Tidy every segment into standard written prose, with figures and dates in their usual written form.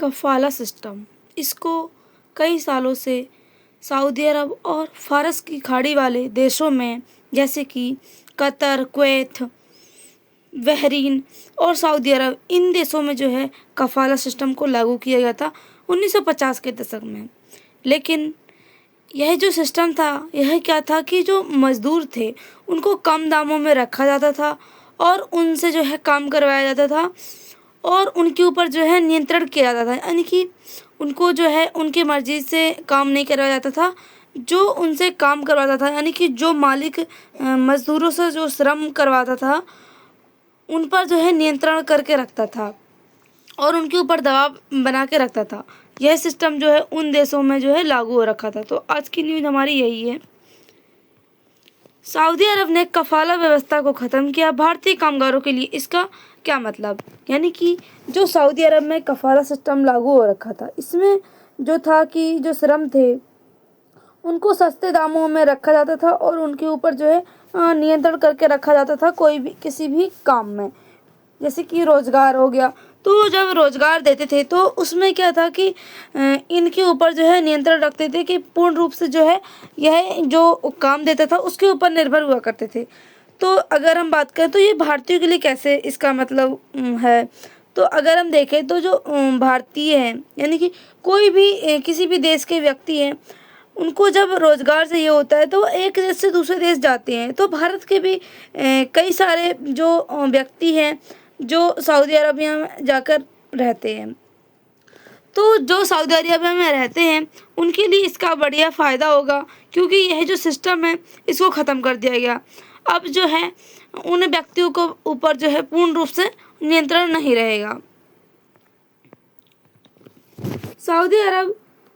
कफ़ाला system, इसको कई सालों से सऊदी अरब और फ़ारस की खाड़ी वाले देशों में जैसे कि कतर, कुवैत, बहरीन और सऊदी अरब, इन देशों में जो है कफ़ाला सिस्टम को लागू किया गया था 1950 के दशक में। लेकिन यह जो सिस्टम था, यह क्या था कि जो मज़दूर थे उनको कम दामों में रखा जाता था और उनसे जो है काम करवाया जाता था और उनके ऊपर जो है नियंत्रण किया जाता था। यानी कि उनको जो है उनकी मर्ज़ी से काम नहीं करवाया जाता था, जो उनसे काम करवाता था, यानी कि जो मालिक मज़दूरों से जो श्रम करवाता था उन पर जो है नियंत्रण करके रखता था और उनके ऊपर दबाव बना के रखता था। यह सिस्टम जो है उन देशों में जो है लागू हो रखा था। तो आज की न्यूज़ हमारी यही है। सऊदी अरब ने कफ़ाला व्यवस्था को ख़त्म किया, भारतीय कामगारों के लिए इसका क्या मतलब? यानी कि जो सऊदी अरब में कफ़ाला सिस्टम लागू हो रखा था, इसमें जो था कि जो श्रम थे उनको सस्ते दामों में रखा जाता था और उनके ऊपर जो है नियंत्रण करके रखा जाता था कोई भी किसी भी काम में। जैसे कि रोज़गार हो गया, तो जब रोज़गार देते थे तो उसमें क्या था कि इनके ऊपर जो है नियंत्रण रखते थे कि पूर्ण रूप से जो है यह जो काम देता था उसके ऊपर निर्भर हुआ करते थे। तो अगर हम बात करें तो ये भारतीयों के लिए कैसे इसका मतलब है, तो अगर हम देखें तो जो भारतीय हैं, यानी कि कोई भी किसी भी देश के व्यक्ति हैं, उनको जब रोज़गार चाहिए होता है तो वो एक देश से दूसरे देश जाते हैं। तो भारत के भी कई सारे जो व्यक्ति हैं जो सऊदी अरबिया में जाकर रहते हैं। तो जो सऊदी अरबिया में रहते हैं उनके लिए इसका बढ़िया फ़ायदा होगा, क्योंकि यह जो सिस्टम है इसको ख़त्म कर दिया गया। अब जो है उन व्यक्तियों को ऊपर जो है पूर्ण रूप से नियंत्रण नहीं रहेगा। सऊदी अरब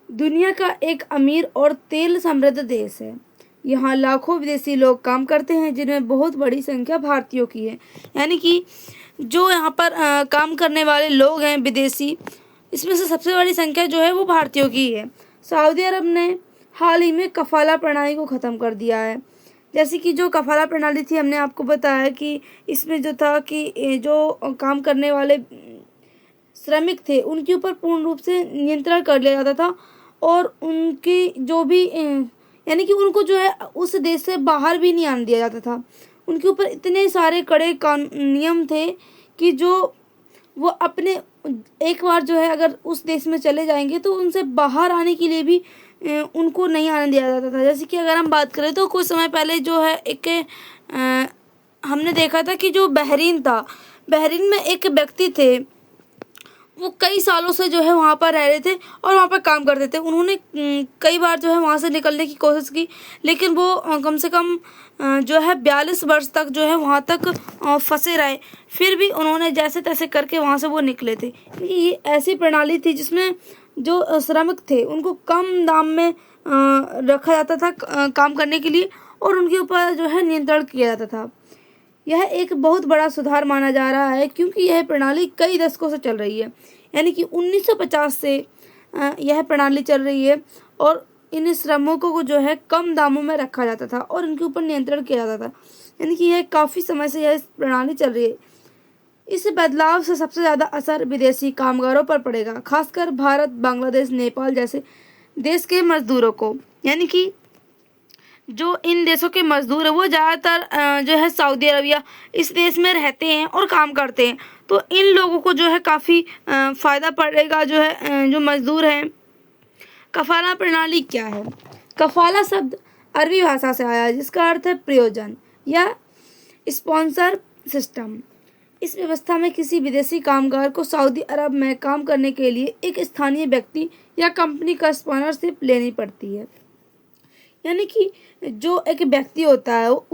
दुनिया का एक अमीर और तेल समृद्ध देश है। यहाँ लाखों विदेशी लोग काम करते हैं, जिनमें बहुत बड़ी संख्या भारतीयों की है। यानी कि जो यहाँ पर काम करने वाले लोग हैं विदेशी, इसमें से सबसे बड़ी संख्या जो है वो भारतीयों की है। सऊदी अरब ने हाल ही में कफ़ाला प्रणाली को ख़त्म कर दिया है। जैसे कि जो कफ़ाला प्रणाली थी, हमने आपको बताया कि इसमें जो था कि जो काम करने वाले श्रमिक थे उनके ऊपर पूर्ण रूप से नियंत्रण कर लिया जाता था और उनकी जो भी यानी कि उनको जो है उस देश से बाहर भी नहीं आने दिया जाता था। उनके ऊपर इतने सारे कड़े नियम थे कि जो वो अपने एक बार जो है अगर उस देश में चले जाएंगे तो उनसे बाहर आने के लिए भी उनको नहीं आने दिया जाता था। जैसे कि अगर हम बात करें तो कुछ समय पहले जो है एक हमने देखा था कि जो बहरीन था, बहरीन में एक व्यक्ति थे, वो कई सालों से जो है वहाँ पर रह रहे थे और वहाँ पर काम करते थे। उन्होंने कई बार जो है वहाँ से निकलने की कोशिश की, लेकिन वो कम से कम जो है 42 वर्ष तक जो है वहाँ तक फंसे रहे। फिर भी उन्होंने जैसे तैसे करके वहाँ से वो निकले थे। ये ऐसी प्रणाली थी जिसमें जो श्रमिक थे उनको कम दाम में रखा जाता था काम करने के लिए और उनके ऊपर जो है नियंत्रण किया जाता था। यह एक बहुत बड़ा सुधार माना जा रहा है, क्योंकि यह प्रणाली कई दशकों से चल रही है। यानी कि 1950 से यह प्रणाली चल रही है और इन श्रमिकों को जो है कम दामों में रखा जाता था और इनके ऊपर नियंत्रण किया जाता था। यानी कि यह काफ़ी समय से यह प्रणाली चल रही है। इस बदलाव से सबसे ज़्यादा असर विदेशी कामगारों पर पड़ेगा, खासकर भारत, बांग्लादेश, नेपाल जैसे देश के मजदूरों को। यानी कि जो इन देशों के मजदूर हैं वो ज़्यादातर जो है सऊदी अरबिया इस देश में रहते हैं और काम करते हैं। तो इन लोगों को जो है काफ़ी फ़ायदा पड़ेगा। जो है जो मजदूर हैं। कफ़ाला प्रणाली क्या है? कफ़ाला शब्द अरबी भाषा से आया है, जिसका अर्थ है प्रयोजन या स्पॉन्सर सिस्टम। इस व्यवस्था में किसी विदेशी कामगार को सऊदी अरब में काम करने के लिए एक स्थानीय व्यक्ति या कंपनी का स्पॉन्सरशिप लेनी पड़ती है। यानी कि जो एक व्यक्ति होता है वो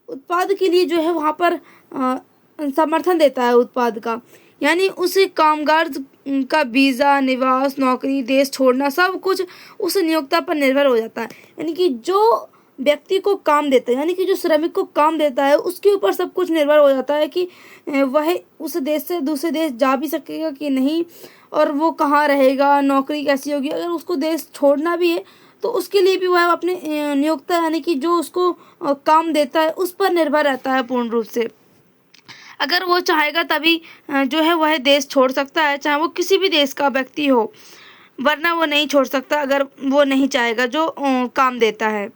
उत्पाद के लिए जो है वहाँ पर समर्थन देता है उत्पाद का। यानी उस कामगार का वीज़ा, निवास, नौकरी, देश छोड़ना सब कुछ उस नियोक्ता पर निर्भर हो जाता है। यानी कि जो व्यक्ति को काम देता है, यानी कि जो श्रमिक को काम देता है, उसके ऊपर सब कुछ निर्भर हो जाता है कि वह उस देश से दूसरे देश जा भी सकेगा कि नहीं और वो कहाँ रहेगा, नौकरी कैसी होगी। अगर उसको देश छोड़ना भी है तो उसके लिए भी वह अपने नियोक्ता यानी कि जो उसको काम देता है उस पर निर्भर रहता है पूर्ण रूप से। अगर वो चाहेगा तभी जो है वह देश छोड़ सकता है, चाहे वो किसी भी देश का व्यक्ति हो, वरना वो नहीं छोड़ सकता अगर वो नहीं चाहेगा, जो काम देता है।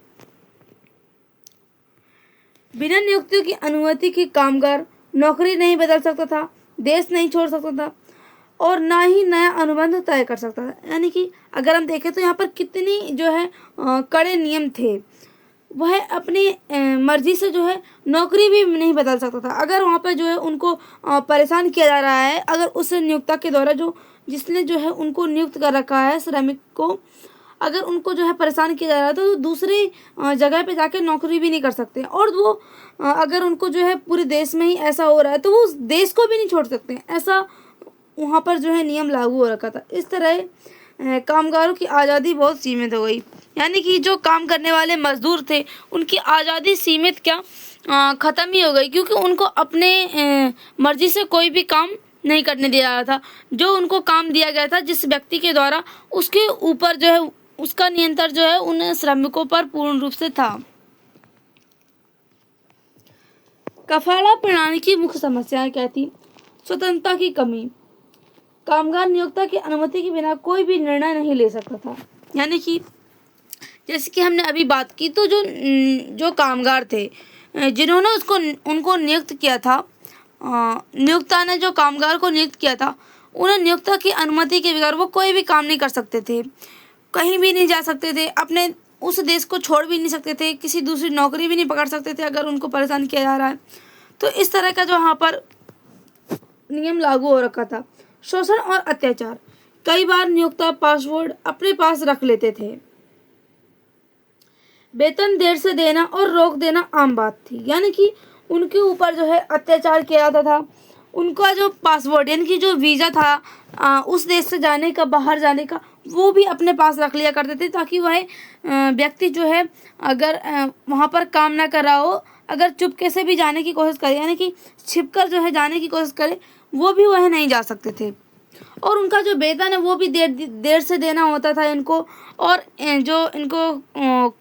बिना नियुक्ति की अनुमति के कामगार नौकरी नहीं बदल सकता था, देश नहीं छोड़ सकता था और ना ही नया अनुबंध तय कर सकता था। यानी कि अगर हम देखें तो यहाँ पर कितनी जो है कड़े नियम थे। वह अपनी मर्जी से जो है नौकरी भी नहीं बदल सकता था। अगर वहाँ पर जो है उनको परेशान किया जा रहा है, अगर उस नियोक्ता के द्वारा जो जिसने जो है उनको नियुक्त कर रखा है श्रमिक को, अगर उनको जो है परेशान किया जा रहा है तो दूसरी जगह पे जाके नौकरी भी नहीं कर सकते। और वो अगर उनको जो है पूरे देश में ही ऐसा हो रहा है तो वो उस देश को भी नहीं छोड़ सकते। ऐसा वहाँ पर जो है नियम लागू हो रखा था। इस तरह कामगारों की आज़ादी बहुत सीमित हो गई। यानी कि जो काम करने वाले मजदूर थे उनकी आज़ादी सीमित क्या ख़त्म ही हो गई, क्योंकि उनको अपने मर्जी से कोई भी काम नहीं करने दिया जा रहा था। जो उनको काम दिया गया था जिस व्यक्ति के द्वारा, उसके ऊपर जो है उसका नियंत्रण जो है उन श्रमिकों पर पूर्ण रूप से था। कफाला प्रणाली की मुख्य समस्याएं क्या थी? स्वतंत्रता की कमी। कामगार नियोक्ता की अनुमति के बिना कोई भी निर्णय नहीं ले सकता था। यानी कि जैसे कि हमने अभी बात की, तो जो कामगार थे जिन्होंने उनको नियुक्त किया था, नियोक्ता ने जो कामगार को नियुक्त किया था, उन्हें नियोक्ता की अनुमति के बगैर वो कोई भी काम नहीं कर सकते थे, कहीं भी नहीं जा सकते थे, अपने उस देश को छोड़ भी नहीं सकते थे, किसी दूसरी नौकरी भी नहीं पकड़ सकते थे अगर उनको परेशान किया जा रहा है। तो इस तरह का जो यहाँ पर नियम लागू हो रखा था। शोषण और अत्याचार। कई बार नियोक्ता पासवर्ड अपने पास रख लेते थे। वेतन देर से देना और रोक देना आम बात थी। यानी कि उनके ऊपर जो है अत्याचार किया जाता था। उनका जो पासवर्ड यानी कि जो वीज़ा था उस देश से जाने का, बाहर जाने का, वो भी अपने पास रख लिया करते थे, ताकि वह व्यक्ति जो है अगर वहाँ पर काम ना कर रहा हो, अगर चुपके से भी जाने की कोशिश करे, यानी कि छिपकर जो है जाने की कोशिश करे, वो भी वह नहीं जा सकते थे। और उनका जो वेतन है वो भी देर से देना होता था इनको, और जो इनको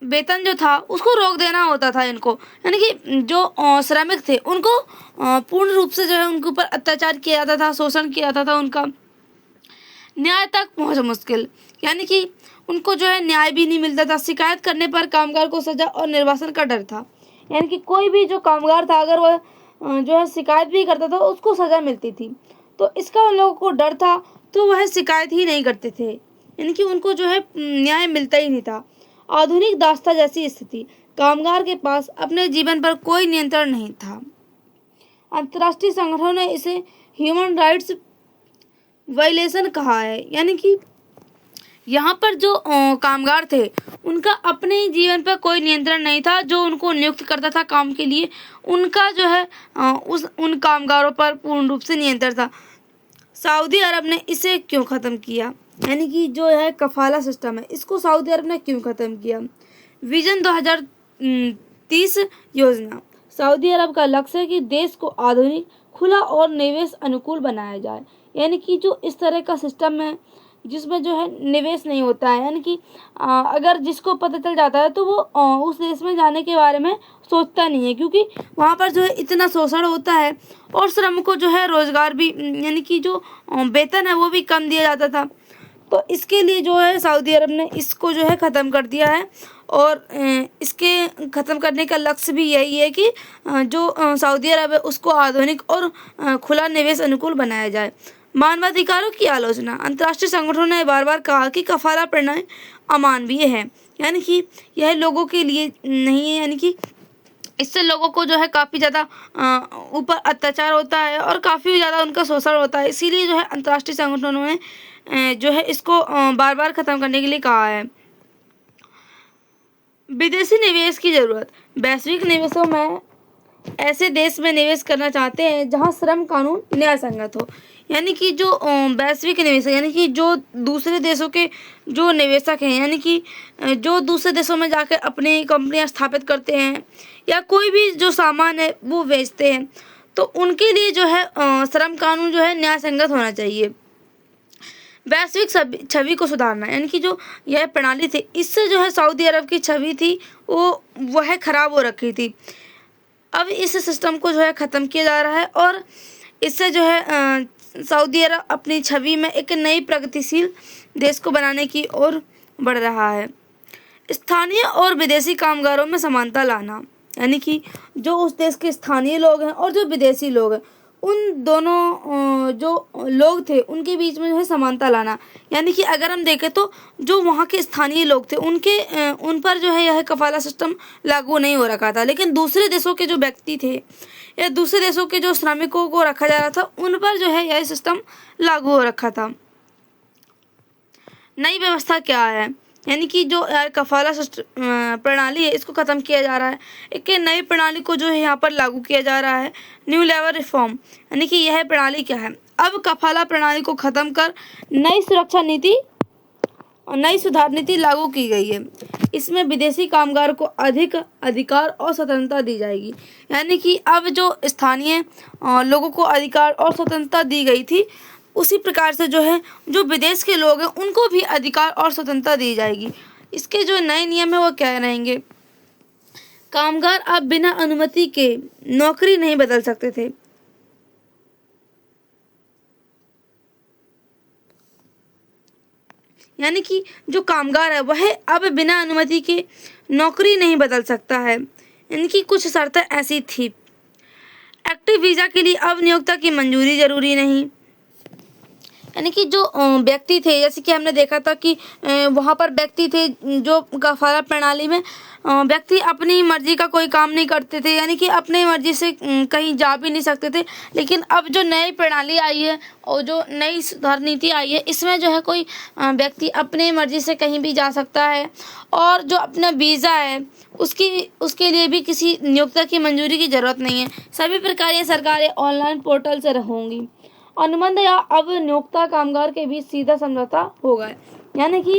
वेतन जो था उसको रोक देना होता था इनको। यानी कि जो श्रमिक थे उनको पूर्ण रूप से जो है उनके ऊपर अत्याचार किया जाता था, शोषण किया जाता था। उनका न्याय तक पहुंच मुश्किल, यानी कि उनको जो है न्याय भी नहीं मिलता था। शिकायत करने पर कामगार को सजा और निर्वासन का डर था। यानी कि कोई भी जो कामगार था अगर वह जो है शिकायत भी करता था उसको सजा मिलती थी। तो इसका उन लोगों को डर था, तो वह शिकायत ही नहीं करते थे। यानी कि उनको जो है न्याय मिलता ही नहीं था। आधुनिक दास्ता जैसी स्थिति। कामगार के पास अपने जीवन पर कोई नियंत्रण नहीं था। अंतर्राष्ट्रीय संगठनों ने इसे ह्यूमन राइट्स वायलेशन कहा है। यानी कि यहाँ पर जो कामगार थे उनका अपने जीवन पर कोई नियंत्रण नहीं था। जो उनको नियुक्त करता था काम के लिए, उनका जो है उन कामगारों पर पूर्ण रूप से नियंत्रण था। सऊदी अरब ने इसे क्यों ख़त्म किया? यानी कि जो है कफाला सिस्टम है, इसको सऊदी अरब ने क्यों ख़त्म किया? विजन 2030 योजना। सऊदी अरब का लक्ष्य है कि देश को आधुनिक, खुला और निवेश अनुकूल बनाया जाए। यानी कि जो इस तरह का सिस्टम है जिसमें जो है निवेश नहीं होता है, यानी कि अगर जिसको पता चल जाता है तो वो उस देश में जाने के बारे में सोचता नहीं है, क्योंकि वहाँ पर जो है इतना शोषण होता है और श्रम को जो है रोजगार भी, यानी कि जो वेतन है वो भी कम दिया जाता था। तो इसके लिए जो है सऊदी अरब ने इसको जो है ख़त्म कर दिया है। और इसके ख़त्म करने का लक्ष्य भी यही है कि जो सऊदी अरब है उसको आधुनिक और खुला निवेश अनुकूल बनाया जाए। मानवाधिकारों की आलोचना। अंतर्राष्ट्रीय संगठनों ने बार बार कहा कि कफाला प्रणाली अमानवीय है, यानी कि यह लोगों के लिए नहीं है। यानी कि इससे लोगों को जो है काफ़ी ज़्यादा ऊपर अत्याचार होता है और काफ़ी ज़्यादा उनका शोषण होता है। इसीलिए जो है अंतर्राष्ट्रीय संगठनों ने जो है इसको बार बार ख़त्म करने के लिए कहा है। विदेशी निवेश की ज़रूरत। वैश्विक निवेशों में ऐसे देश में निवेश करना चाहते हैं जहां श्रम कानून न्याय संगत हो। यानी कि जो वैश्विक निवेशक, यानी कि जो दूसरे देशों के जो निवेशक हैं, यानी कि जो दूसरे देशों में जाकर अपनी कंपनियां स्थापित करते हैं या कोई भी जो सामान है वो बेचते हैं, तो उनके लिए जो है श्रम कानून जो है न्याय संगत होना चाहिए। वैश्विक छवि को सुधारना। यानी कि जो यह प्रणाली थी, इससे जो है सऊदी अरब की छवि थी वह खराब हो रखी थी। अब इस सिस्टम को जो है ख़त्म किया जा रहा है और इससे जो है सऊदी अरब अपनी छवि में एक नई प्रगतिशील देश को बनाने की ओर बढ़ रहा है। स्थानीय और विदेशी कामगारों में समानता लाना, यानी कि जो उस देश के स्थानीय लोग हैं और जो विदेशी लोग हैं, उन दोनों जो लोग थे उनके बीच में जो है समानता लाना। यानी कि अगर हम देखें तो जो वहाँ के स्थानीय लोग थे उन पर जो है यह कफाला सिस्टम लागू नहीं हो रखा था, लेकिन दूसरे देशों के जो व्यक्ति थे या दूसरे देशों के जो श्रमिकों को रखा जा रहा था उन पर जो है यह सिस्टम लागू हो रखा था। नई व्यवस्था क्या है, यानी कि जो कफाला प्रणाली है इसको ख़त्म किया जा रहा है। एक नई प्रणाली को जो है यहाँ पर लागू किया जा रहा है, न्यू लेबर रिफॉर्म। यानी कि यह प्रणाली क्या है, अब कफाला प्रणाली को ख़त्म कर नई सुरक्षा नीति और नई सुधार नीति लागू की गई है। इसमें विदेशी कामगार को अधिक अधिकार और स्वतंत्रता दी जाएगी। यानी कि अब जो स्थानीय लोगों को अधिकार और स्वतंत्रता दी गई थी, उसी प्रकार से जो है जो विदेश के लोग हैं उनको भी अधिकार और स्वतंत्रता दी जाएगी। इसके जो नए नियम है वो क्या रहेंगे, कामगार अब बिना अनुमति के नौकरी नहीं बदल सकते थे। यानी कि जो कामगार है वह अब बिना अनुमति के नौकरी नहीं बदल सकता है। यानी कि कुछ शर्तें ऐसी थी, एक्टिव वीज़ा के लिए अब नियोक्ता की मंजूरी जरूरी नहीं। यानी कि जो व्यक्ति थे, जैसे कि हमने देखा था कि वहाँ पर व्यक्ति थे जो कफाला प्रणाली में व्यक्ति अपनी मर्जी का कोई काम नहीं करते थे, यानी कि अपनी मर्जी से कहीं जा भी नहीं सकते थे। लेकिन अब जो नई प्रणाली आई है और जो नई सुधार नीति आई है, इसमें जो है कोई व्यक्ति अपनी मर्जी से कहीं भी जा सकता है और जो अपना वीज़ा है उसके लिए भी किसी नियोक्ता की मंजूरी की ज़रूरत नहीं है। सभी प्रकार ये सरकारें ऑनलाइन पोर्टल से होंगी। अनुबंध या अब नियोक्ता कामगार के बीच सीधा समझौता होगा। यानी कि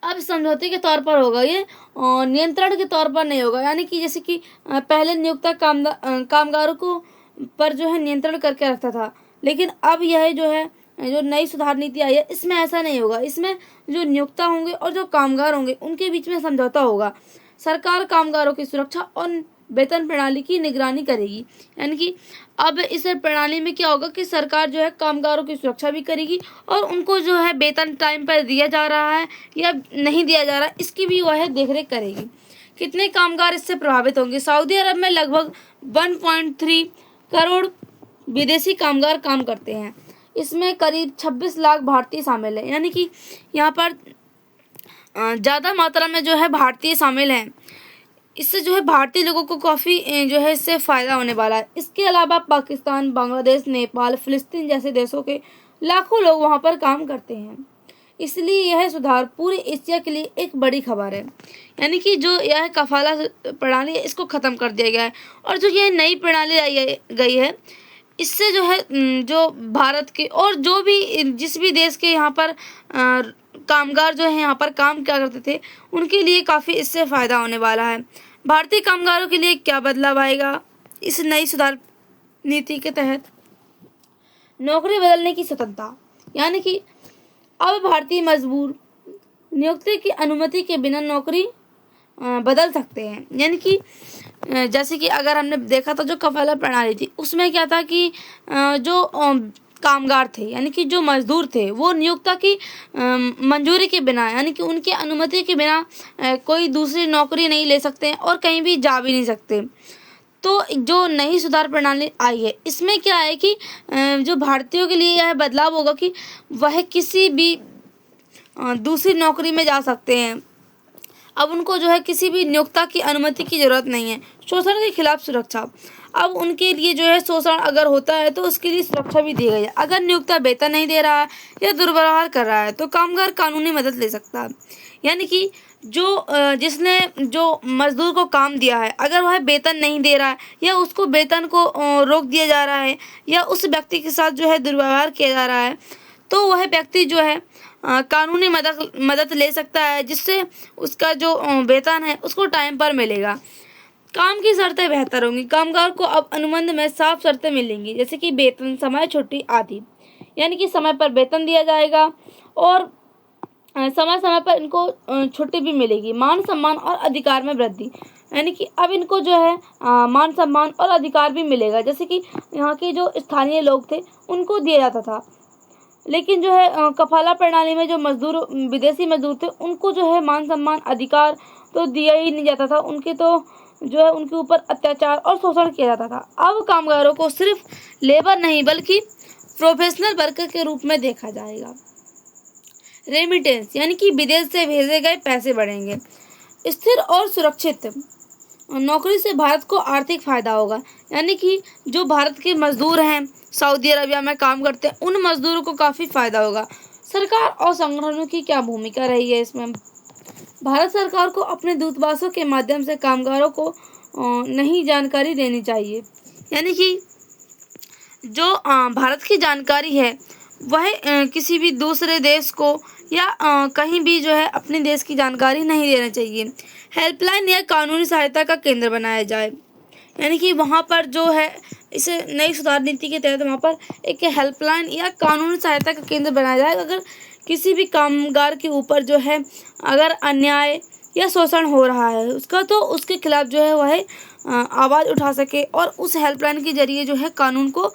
अब समझौते के तौर पर होगा, ये नियंत्रण के तौर पर नहीं होगा। यानी कि जैसे कि पहले नियोक्ता कामगारों को पर जो है नियंत्रण करके रखता था, लेकिन अब यह जो है जो नई सुधार नीति आई है इसमें ऐसा नहीं होगा। इसमें जो नियोक्ता होंगे और जो कामगार होंगे उनके बीच में समझौता होगा। सरकार कामगारों की सुरक्षा और वेतन प्रणाली की निगरानी करेगी। यानी कि अब इस प्रणाली में क्या होगा कि सरकार जो है कामगारों की सुरक्षा भी करेगी और उनको जो है वेतन टाइम पर दिया जा रहा है या नहीं दिया जा रहा है इसकी भी वह देखरेख करेगी। कितने कामगार इससे प्रभावित होंगे, सऊदी अरब में लगभग 1.3 करोड़ विदेशी कामगार काम करते हैं। इसमें करीब 26 लाख भारतीय शामिल है। यानी कि यहाँ पर ज़्यादा मात्रा में जो है भारतीय शामिल हैं। इससे जो है भारतीय लोगों को काफ़ी जो है इससे फ़ायदा होने वाला है। इसके अलावा पाकिस्तान, बांग्लादेश, नेपाल, फिलिस्तीन जैसे देशों के लाखों लोग वहाँ पर काम करते हैं। इसलिए यह सुधार पूरे एशिया के लिए एक बड़ी खबर है। यानी कि जो यह कफाला प्रणाली है इसको ख़त्म कर दिया गया है और जो यह नई प्रणाली आई गई है इससे जो है जो भारत के और जो भी जिस भी देश के यहाँ पर कामगार जो है यहाँ पर काम क्या करते थे उनके लिए काफ़ी इससे फ़ायदा होने वाला है। भारतीय कामगारों के लिए क्या बदलाव आएगा इस नई सुधार नीति के तहत, नौकरी बदलने की स्वतंत्रता। यानी कि अब भारतीय मजदूर नियोक्ता की अनुमति के बिना नौकरी बदल सकते हैं। यानी कि जैसे कि अगर हमने देखा था जो कफाला प्रणाली थी उसमें क्या था कि जो कामगार थे यानी कि जो मजदूर थे वो नियोक्ता की मंजूरी के बिना यानी कि उनके अनुमति के बिना कोई दूसरी नौकरी नहीं ले सकते और कहीं भी जा भी नहीं सकते। तो जो नई सुधार प्रणाली आई है इसमें क्या है कि जो भारतीयों के लिए यह बदलाव होगा कि वह किसी भी दूसरी नौकरी में जा सकते हैं। अब उनको जो है किसी भी नियोक्ता की अनुमति की ज़रूरत नहीं है। शोषण के खिलाफ सुरक्षा, अब उनके लिए जो है शोषण अगर होता है तो उसके लिए सुरक्षा भी दी गई है। अगर नियोक्ता वेतन नहीं दे रहा है या दुर्व्यवहार कर रहा है तो कामगार कानूनी मदद ले सकता है। यानी कि जो जिसने जो मजदूर को काम दिया है अगर वह वेतन नहीं दे रहा है या उसको वेतन को रोक दिया जा रहा है या उस व्यक्ति के साथ जो है दुर्व्यवहार किया जा रहा है तो वह व्यक्ति जो है कानूनी मदद ले सकता है, जिससे उसका जो वेतन है उसको टाइम पर मिलेगा। काम की शर्तें बेहतर होंगी, कामगार को अब अनुबंध में साफ शर्तें मिलेंगी जैसे कि वेतन, समय, छुट्टी आदि। यानी कि समय पर वेतन दिया जाएगा और समय समय पर इनको छुट्टी भी मिलेगी। मान सम्मान और अधिकार में वृद्धि, यानी कि अब इनको जो है मान सम्मान और अधिकार भी मिलेगा, जैसे कि यहाँ के जो स्थानीय लोग थे उनको दिया जाता था। लेकिन जो है कफाला प्रणाली में जो मजदूर विदेशी मजदूर थे उनको जो है मान सम्मान अधिकार तो दिया ही नहीं जाता था, उनके तो जो है उनके ऊपर अत्याचार और शोषण किया जाता था। अब कामगारों को सिर्फ लेबर नहीं बल्कि प्रोफेशनल वर्कर के रूप में देखा जाएगा। रेमिटेंस यानी कि विदेश से भेजे गए पैसे बढ़ेंगे। स्थिर और सुरक्षित नौकरी से भारत को आर्थिक फायदा होगा, यानी कि जो भारत के मजदूर हैं सऊदी अरबिया में काम करते हैं उन मजदूरों को काफ़ी फायदा होगा। सरकार और संगठनों की क्या भूमिका रही है इसमें? भारत सरकार को अपने दूतावासों के माध्यम से कामगारों को नई जानकारी देनी चाहिए, यानी कि जो भारत की जानकारी है वह किसी भी दूसरे देश को या कहीं भी जो है अपने देश की जानकारी नहीं देना चाहिए। हेल्पलाइन या कानूनी सहायता का केंद्र बनाया जाए, यानी कि वहाँ पर जो है इस नई सुधार नीति के तहत वहाँ पर एक हेल्पलाइन या कानूनी सहायता का केंद्र बनाया जाए। अगर किसी भी कामगार के ऊपर जो है अगर अन्याय या शोषण हो रहा है उसका, तो उसके खिलाफ जो है वह आवाज़ उठा सके और उस हेल्पलाइन के जरिए जो है कानून को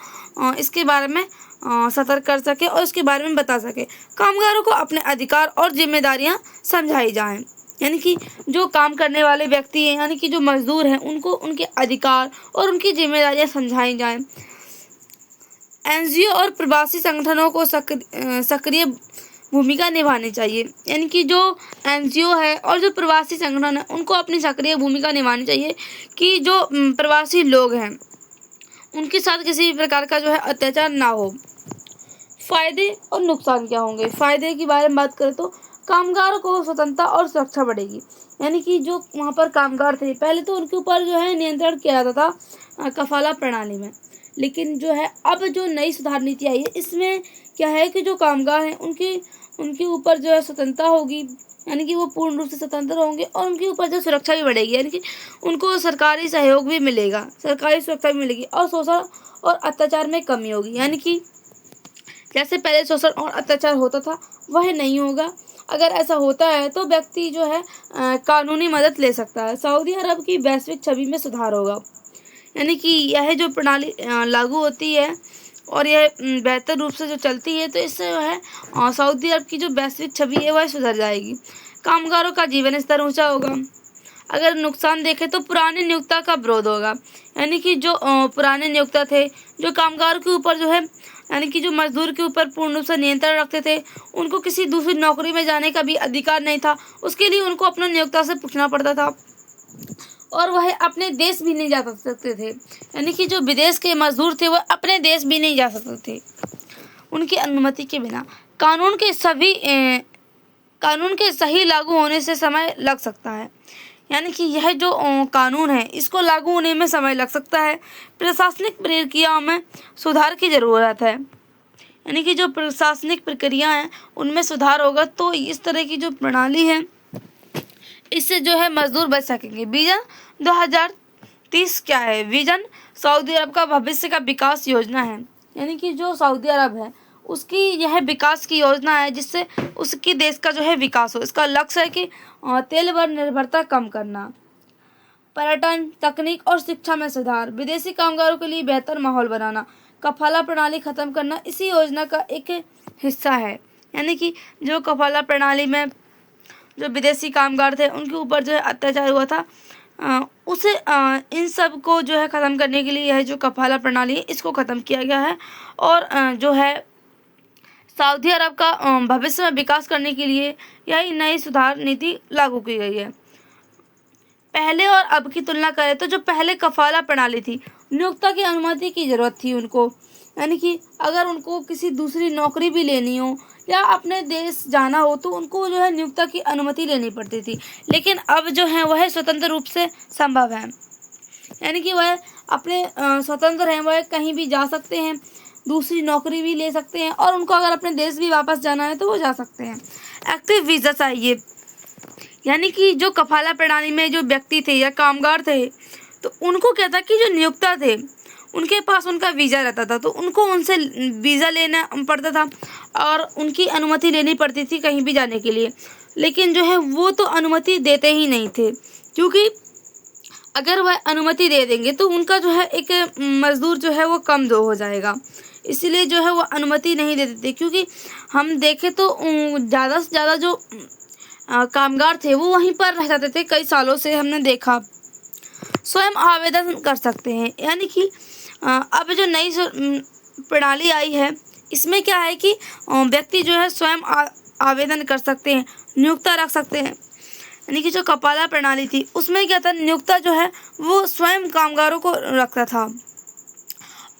इसके बारे में सतर्क कर सके और इसके बारे में बता सके। कामगारों को अपने अधिकार और जिम्मेदारियां समझाई जाएं, यानी कि जो काम करने वाले व्यक्ति हैं यानी कि जो मजदूर हैं उनको उनके अधिकार और उनकी जिम्मेदारियां समझाई जाएं। एनजीओ और प्रवासी संगठनों को सक्रिय भूमिका निभानी चाहिए, यानी कि जो एनजीओ है और जो प्रवासी संगठन है उनको अपनी सक्रिय भूमिका निभानी चाहिए कि जो प्रवासी लोग हैं उनके साथ किसी भी प्रकार का जो है अत्याचार ना हो। फायदे और नुकसान क्या होंगे? फायदे के बारे में बात करें तो कामगारों को स्वतंत्रता और सुरक्षा बढ़ेगी, यानी कि जो वहाँ पर कामगार थे पहले तो उनके ऊपर जो है नियंत्रण किया जाता था कफाला प्रणाली में, लेकिन जो है अब जो नई सुधार नीति आई है इसमें क्या है कि जो कामगार हैं उनके ऊपर जो है स्वतंत्रता होगी, यानी कि वो पूर्ण रूप से स्वतंत्र होंगे और उनके ऊपर जो सुरक्षा भी बढ़ेगी, यानी कि उनको सरकारी सहयोग भी मिलेगा, सरकारी सुरक्षा भी मिलेगी और शोषण और अत्याचार में कमी होगी, यानी कि जैसे पहले शोषण और अत्याचार होता था वह नहीं होगा। अगर ऐसा होता है तो व्यक्ति जो है कानूनी मदद ले सकता है। सऊदी अरब की वैश्विक छवि में सुधार होगा, यानी कि यह जो प्रणाली लागू होती है और यह बेहतर रूप से जो चलती है तो इससे जो है सऊदी अरब की जो वैश्विक छवि है वह सुधर जाएगी। कामगारों का जीवन स्तर ऊंचा होगा। अगर नुकसान देखें तो पुराने नियोक्ता का विरोध होगा, यानी कि जो पुराने नियोक्ता थे जो कामगार के ऊपर जो है यानी कि जो मजदूर के ऊपर पूर्ण रूप से नियंत्रण रखते थे उनको किसी दूसरी नौकरी में जाने का भी अधिकार नहीं था, उसके लिए उनको अपना नियोक्ता से पूछना पड़ता था और वह अपने देश भी नहीं जा सकते थे, यानी कि जो विदेश के मजदूर थे वह अपने देश भी नहीं जा सकते थे उनकी अनुमति के बिना। कानून के सही लागू होने से समय लग सकता है, यानी कि यह जो कानून है इसको लागू होने में समय लग सकता है। प्रशासनिक प्रक्रियाओं में सुधार की ज़रूरत है, यानी कि जो प्रशासनिक प्रक्रिया हैं उनमें सुधार होगा तो इस तरह की जो प्रणाली है इससे जो है मजदूर बच सकेंगे। विजन 2030 क्या है? विजन सऊदी अरब का भविष्य का विकास योजना है, यानी कि जो सऊदी अरब है उसकी यह विकास की योजना है जिससे उसकी देश का जो है विकास हो। इसका लक्ष्य है कि तेल पर निर्भरता कम करना, पर्यटन, तकनीक और शिक्षा में सुधार, विदेशी कामगारों के लिए बेहतर माहौल बनाना, कफाला प्रणाली खत्म करना इसी योजना का एक हिस्सा है। यानी कि जो कफाला प्रणाली में जो विदेशी कामगार थे उनके ऊपर जो है अत्याचार हुआ था उसे इन सब को जो है ख़त्म करने के लिए यह जो कफाला प्रणाली है इसको ख़त्म किया गया है और जो है सऊदी अरब का भविष्य में विकास करने के लिए यही नई सुधार नीति लागू की गई है। पहले और अब की तुलना करें तो जो पहले कफाला प्रणाली थी नियोक्ता की अनुमति की ज़रूरत थी उनको, यानी कि अगर उनको किसी दूसरी नौकरी भी लेनी हो या अपने देश जाना हो तो उनको जो है नियोक्ता की अनुमति लेनी पड़ती थी, लेकिन अब जो है वह स्वतंत्र रूप से संभव है, यानी कि वह अपने स्वतंत्र हैं, वह कहीं भी जा सकते हैं, दूसरी नौकरी भी ले सकते हैं और उनको अगर अपने देश भी वापस जाना है तो वो जा सकते हैं। एक्टिव वीज़ा चाहिए, यानी कि जो कफाला प्रणाली में जो व्यक्ति थे या कामगार थे तो उनको क्या था कि जो नियोक्ता थे उनके पास उनका वीज़ा रहता था तो उनको उनसे वीज़ा लेना पड़ता था और उनकी अनुमति लेनी पड़ती थी कहीं भी जाने के लिए, लेकिन जो है वो तो अनुमति देते ही नहीं थे क्योंकि अगर वह अनुमति दे देंगे तो उनका जो है एक मजदूर जो है वो कम दो हो जाएगा, इसीलिए जो है वो अनुमति नहीं दे देते। क्योंकि हम देखें तो ज़्यादा से ज़्यादा जो कामगार थे वो वहीं पर रह जाते थे, कई सालों से हमने देखा। स्वयं आवेदन कर सकते हैं, यानी कि अब जो नई प्रणाली आई है इसमें क्या है कि व्यक्ति जो है स्वयं आवेदन कर सकते हैं, नियोक्ता रख सकते हैं। यानी कि जो कपाला प्रणाली थी उसमें क्या था, नियोक्ता जो है वो स्वयं कामगारों को रखता था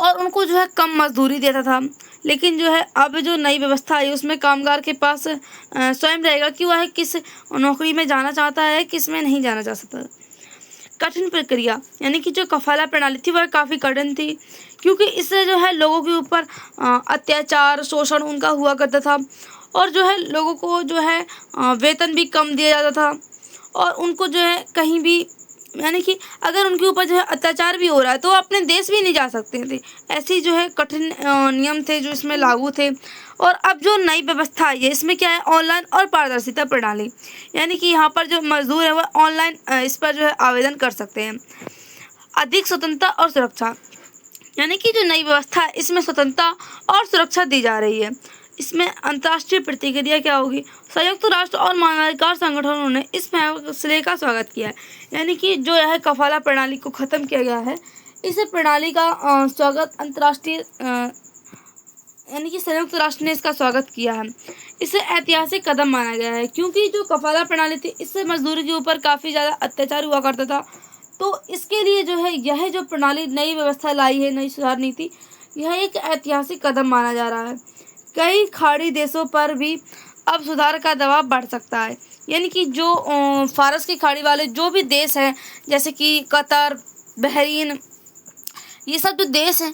और उनको जो है कम मजदूरी देता था। लेकिन जो है अब जो नई व्यवस्था आई उसमें कामगार के पास स्वयं रहेगा कि वह किस नौकरी में जाना चाहता है, किस में नहीं जाना चाह सकता। कठिन प्रक्रिया, यानी कि जो कफाला प्रणाली थी वह काफ़ी कठिन थी, क्योंकि इससे जो है लोगों के ऊपर अत्याचार, शोषण उनका हुआ करता था और जो है लोगों को जो है वेतन भी कम दिया जाता था और उनको जो है कहीं भी, यानी कि अगर उनके ऊपर जो है अत्याचार भी हो रहा है तो अपने देश भी नहीं जा सकते थे। ऐसी जो है कठिन नियम थे जो इसमें लागू थे। और अब जो नई व्यवस्था आई है इसमें क्या है, ऑनलाइन और पारदर्शिता प्रणाली, यानी कि यहाँ पर जो मजदूर है वह ऑनलाइन इस पर जो है आवेदन कर सकते हैं। अधिक स्वतंत्रता और सुरक्षा, यानी कि जो नई व्यवस्था है इसमें स्वतंत्रता और सुरक्षा दी जा रही है। इसमें अंतर्राष्ट्रीय प्रतिक्रिया क्या होगी, संयुक्त राष्ट्र और मानवाधिकार संगठनों ने इस फैसले का स्वागत किया है। यानी कि जो यह कफाला प्रणाली को ख़त्म किया गया है, इस प्रणाली का स्वागत अंतर्राष्ट्रीय यानी कि संयुक्त राष्ट्र ने इसका स्वागत किया है। इसे ऐतिहासिक कदम माना गया है, क्योंकि जो कफाला प्रणाली थी इससे मजदूरी के ऊपर काफ़ी ज़्यादा अत्याचार हुआ करता था। तो इसके लिए जो है यह जो प्रणाली नई व्यवस्था लाई है, नई सुधार नीति, यह एक ऐतिहासिक कदम माना जा रहा है। कई खाड़ी देशों पर भी अब सुधार का दबाव बढ़ सकता है। यानी कि जो फारस की खाड़ी वाले जो भी देश हैं, जैसे कि कतर, बहरीन, ये सब जो देश हैं,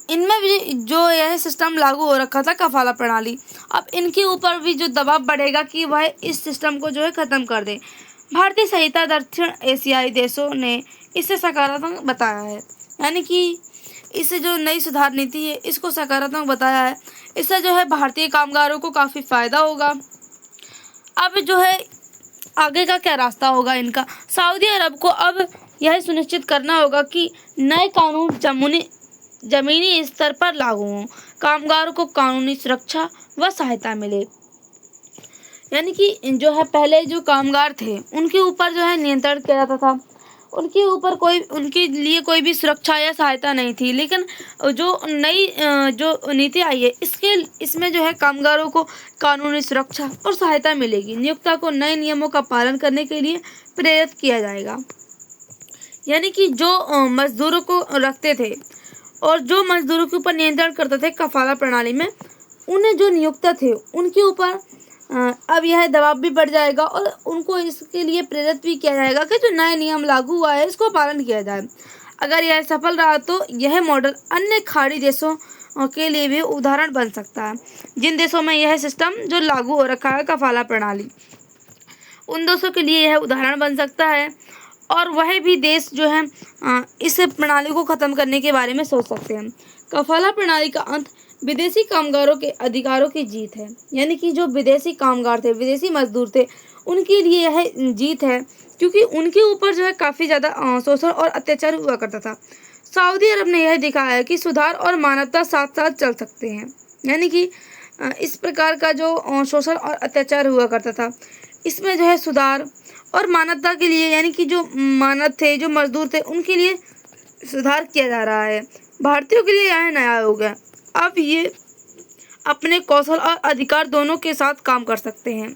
इनमें भी जो यह सिस्टम लागू हो रखा था कफाला प्रणाली, अब इनके ऊपर भी जो दबाव बढ़ेगा कि वह इस सिस्टम को जो है ख़त्म कर दे। भारतीय सहित दक्षिण एशियाई देशों ने इसे सकारात्मक बताया है। यानी कि इससे जो नई सुधार नीति है इसको सकारात्मक बताया है। इससे जो है भारतीय कामगारों को काफ़ी फ़ायदा होगा। अब जो है आगे का क्या रास्ता होगा इनका, सऊदी अरब को अब यह सुनिश्चित करना होगा कि नए कानून ज़मीनी स्तर पर लागू हों, कामगारों को कानूनी सुरक्षा व सहायता मिले। यानी कि जो है पहले जो कामगार थे उनके ऊपर जो है नियंत्रण किया जाता था, उनके ऊपर उनके लिए कोई भी सुरक्षा या सहायता नहीं थी। लेकिन जो नई जो नीति आई है इसमें जो है कामगारों को कानूनी सुरक्षा और सहायता मिलेगी। नियोक्ता को नए नियमों का पालन करने के लिए प्रेरित किया जाएगा। यानी कि जो मजदूरों को रखते थे और जो मजदूरों के ऊपर नियंत्रण करते थे कफाला प्रणाली में, उन्हें जो नियोक्ता थे उनके ऊपर अब यह दबाव भी बढ़ जाएगा और उनको इसके लिए प्रेरित भी किया जाएगा कि जो नया नियम लागू हुआ है इसको पालन किया जाए। अगर यह सफल रहा तो यह मॉडल अन्य खाड़ी देशों के लिए भी उदाहरण बन सकता है, जिन देशों में यह सिस्टम जो लागू हो रखा है कफाला प्रणाली, उन देशों के लिए यह उदाहरण बन सकता है और वह भी देश जो है इस प्रणाली को ख़त्म करने के बारे में सोच सकते हैं। कफाला प्रणाली का अंत विदेशी कामगारों के अधिकारों की जीत है। यानी कि जो विदेशी कामगार थे, विदेशी मजदूर थे, उनके लिए यह जीत है, क्योंकि उनके ऊपर जो है काफ़ी ज़्यादा शोषण और अत्याचार हुआ करता था। सऊदी अरब ने यह दिखाया है कि सुधार और मानवता साथ साथ चल सकते हैं। यानी कि इस प्रकार का जो शोषण और अत्याचार हुआ करता था, इसमें जो है सुधार और मानवता के लिए, यानी कि जो मानव थे, जो मजदूर थे, उनके लिए सुधार किया जा रहा है। भारतीयों के लिए यह नया हो गया। अब ये अपने कौशल और अधिकार दोनों के साथ काम कर सकते हैं।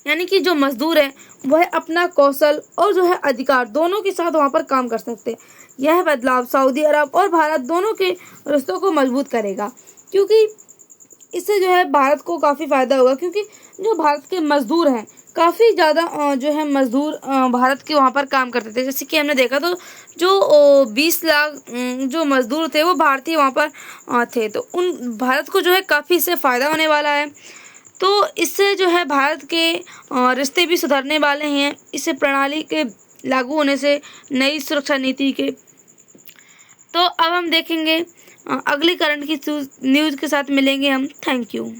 यानी कि जो मजदूर हैं वह अपना कौशल और जो है अधिकार दोनों के साथ वहाँ पर काम कर सकते हैं। यह बदलाव सऊदी अरब और भारत दोनों के रिश्तों को मजबूत करेगा, क्योंकि इससे जो है भारत को काफ़ी फ़ायदा होगा, क्योंकि जो भारत के मजदूर हैं काफ़ी ज़्यादा जो है मजदूर भारत के वहाँ पर काम करते थे। जैसे कि हमने देखा तो जो 20 लाख जो मजदूर थे वो भारतीय वहाँ पर थे, तो उन भारत को जो है काफ़ी इससे फ़ायदा होने वाला है। तो इससे जो है भारत के रिश्ते भी सुधरने वाले हैं इस प्रणाली के लागू होने से, नई सुरक्षा नीति के। तो अब हम देखेंगे अगली करंट की न्यूज़ के साथ मिलेंगे हम। Thank you.